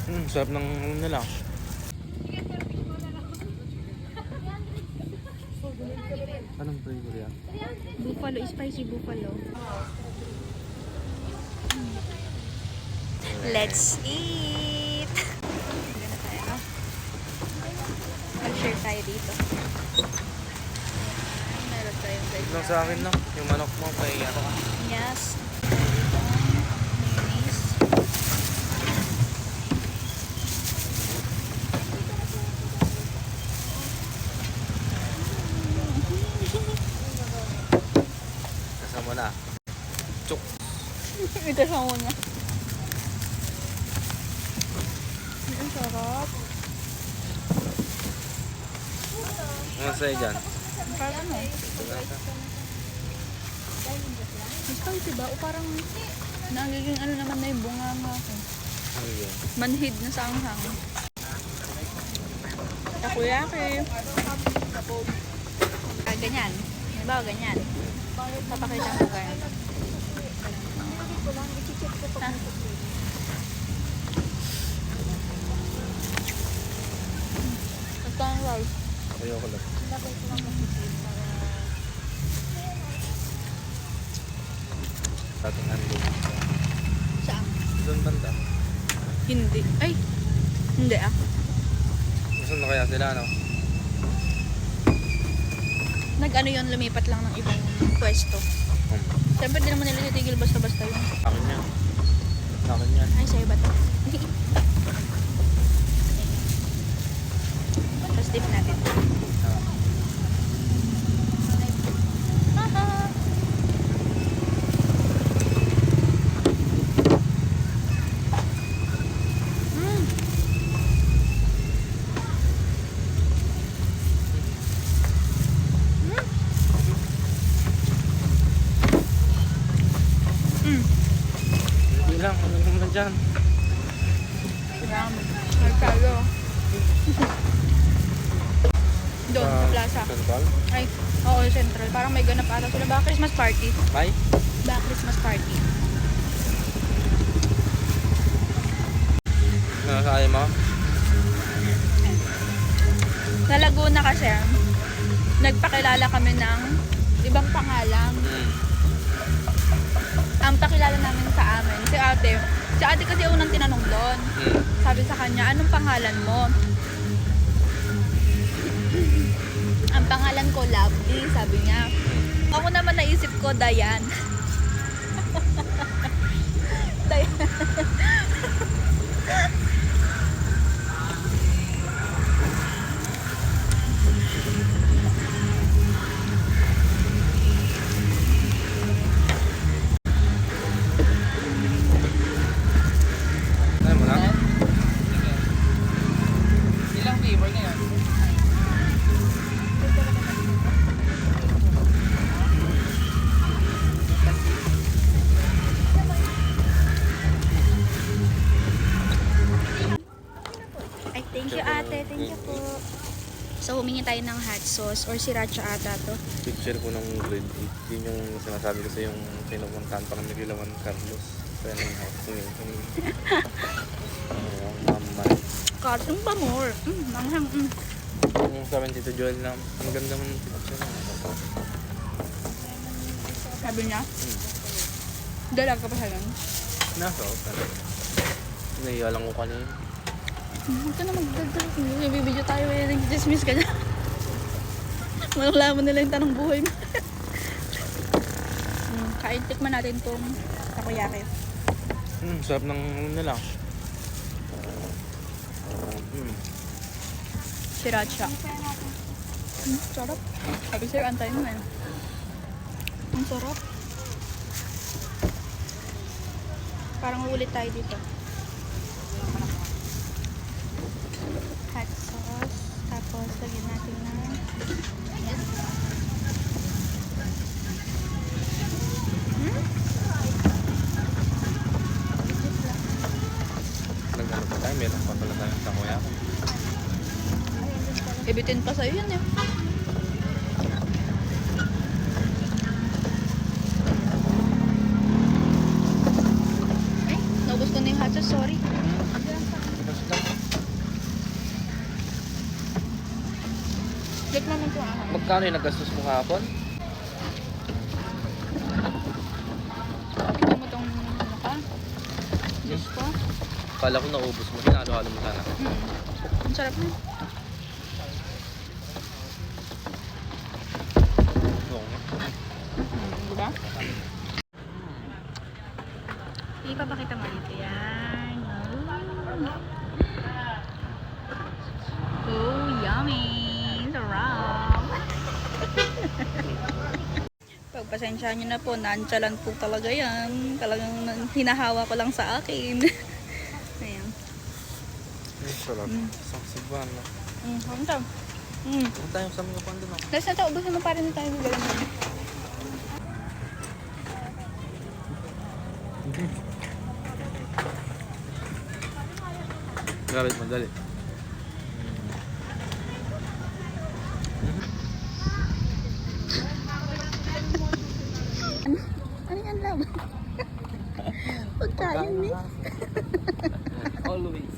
Sarap ng ano nila. Anong flavor yan? Buffalo, spicy buffalo. Let's eat! Gana tayo. Mag-share tayo dito. Meron tayong Ito lang ganyan. sa akin no, yung manok mo kay ano ka. Yes. Mayonnaise. Kasama na. Chuk. Ito sa muna. Ang sarap. Ano sa'yo dyan? Parang ano? Mas spicy ba? O parang nagiging ano naman na yung bunga nga ako. Ano yun? Manhid na sa anghang. Takoyaki. Ganyan. Diba ganyan? Papakita mo ganyan. Ah. Ito ang rice. Ayoko lang. Sa ating handle. Saan? Doon banda. Hindi. Ay! Hindi ah. Gusto na kaya sila no? Nag-ano yun, lumipat lang ng ibang pwesto. Siyempre, di naman nila titigil basta-basta yun. Akin yan. Akin yan. Ay, sa'yo ba ito? Tapos dip natin. Ah. Haha! Mm. Mm. Hindi lang. Ano naman dyan? Yum. Nagtayo. Doon, sa plaza. Central? Ay, oo, Central. Parang may ganap ata sila. Baka Christmas party. Ay? Baka Christmas party. Nakakaya mo? Sa Laguna kasi, nagpakilala kami ng ibang pangalan. Ang pakilala namin sa amin, si ate. Si ate kasi unang tinanong doon. Sabi sa kanya, anong pangalan mo? Ang pangalan ko, Lovely, sabi niya. Ako naman naisip ko, Dayan. Dayan. Ano mo lang? Ilang flavor na yan? Ay, thank you ate, thank you po. So, humingi tayo ng hot sauce or sriracha ata to. Picture ko ng grade 8. Yun yung sinasabi ko sa yung pinupuntahan pa ng Mikilawan Carlos. Kaya nang humingi. Mamay. Katong pa more. Manghang. Yung sabi ni Tito Joel na ang ganda mo ng picture na. Sabi niya, dalag ka pa sa lang. Nasa ako. Nahiya lang ko kanina. Huwag ka na magdagdag. Nabibidyo tayo eh. Nag-dismiss ka na. Malaman nila yung tanong buhay mo. Kain, tikman natin itong takoyaki. Sarap ng ano nila. Sriracha. Sarap. Sabi sir, antayin mo eh. Ang sarap. Parang ulit tayo dito. Hot sauce. Tapos, lagyan natin ng yan. Nag-ano pa tayo, meron pa pala tayong takoyaki. Ibitin pa sa'yo yan eh. Ay, naubos ko na yung hot sauce, sorry. Tikman mo ito ah. Magkano yung nagastos mo kahapon? Tikman mo itong ano ka. Diyos ko. Kala ko naubos mo. Hinalo-halo mo sana. Ang sarap na. Oo nga. Diba? Ipapakita mo dito yan. Oh, yummy! Sarap! Pagpasensyahan nyo na po, nonchalant po talaga yan. Talagang hinahawa ko lang sa akin. Ayan. Ay, sarap. Saksiban. Ano to? Huwag tayo sa mga pang doon. Last na to, ubusin mo pa rin na tayo bigyan mo. Gamit mo, dali. Ano yan, love? Pagkain, miss. Always.